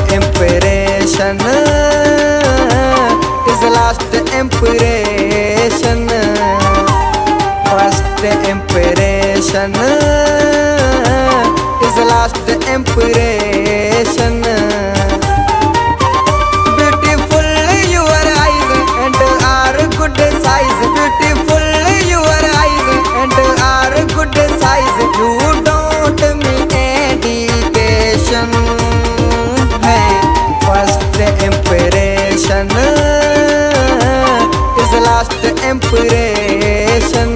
impression is the last impression. First impression is the last impression. Beautiful your eyes and are good size. Beautiful your eyes and are good size. You don't need education. Hey, first impression is the last impression.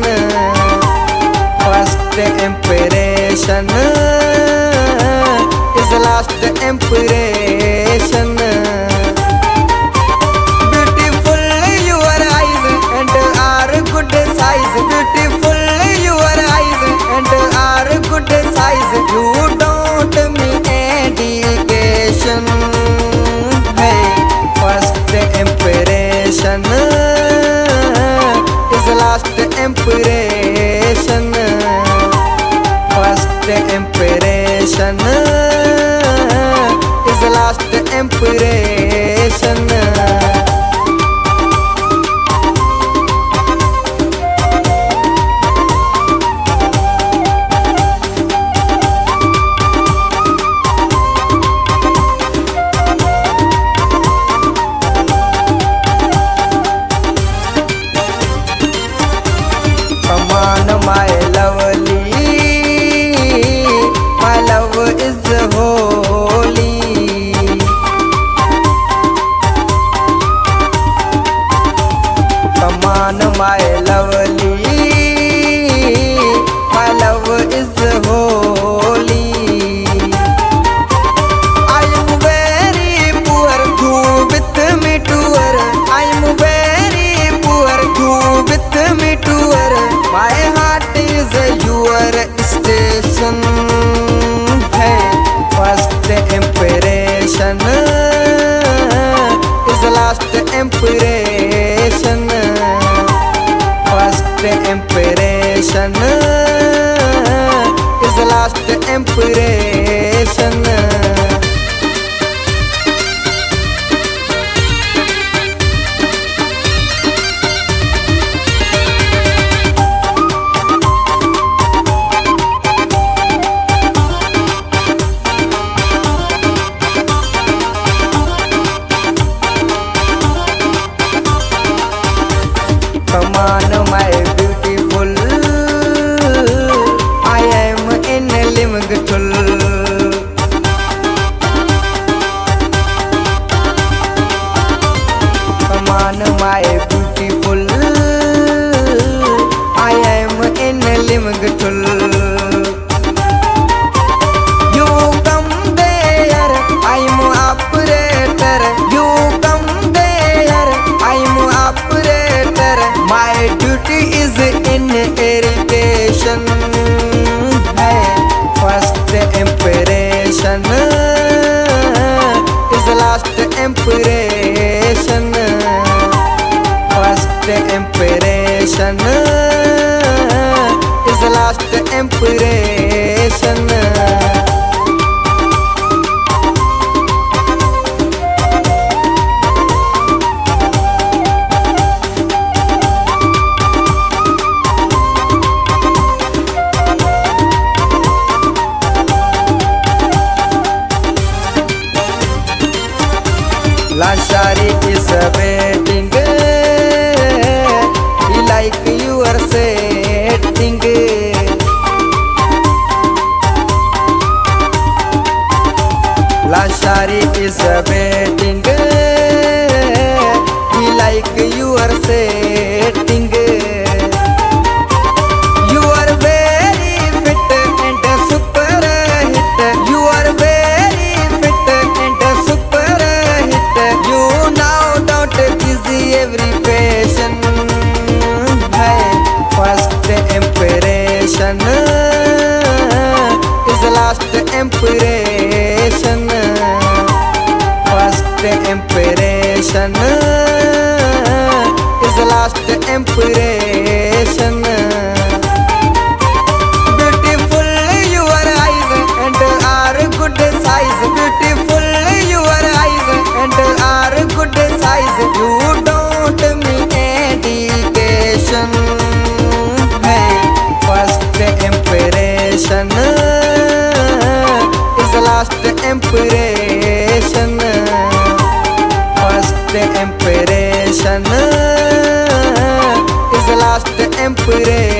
First impression is the last impression. Beautiful your eyes and are good size. Beautiful your eyes and are good size. You don't need education. Hey, first impression is the last impression. First impression is the last impression. Come on, my lovely, my love is holy. Come on, my lovely, my love is holy. I am very poor, do with me tour. I am very poor, do with me tour. My heart is your station. Hey, first impression is the last impression. First impression is the last impression. Come on, my beautiful, I am inimitable. Come on, my beautiful, I am inimitable. You come there, I'm operator. You come there, I'm operator. My duty is in irrigation. Hey, first impression is the last impression. First impression is the last impression. Lashari is waiting, he like your setting. Lashari is waiting, he like your setting. You are very fit and super hit. You are very fit and super hit. You now don't busy every passion. Hey, first impression is the last impression. First impression is the last impression. Beautiful your eyes and are good size. Beautiful your First impression is last impression.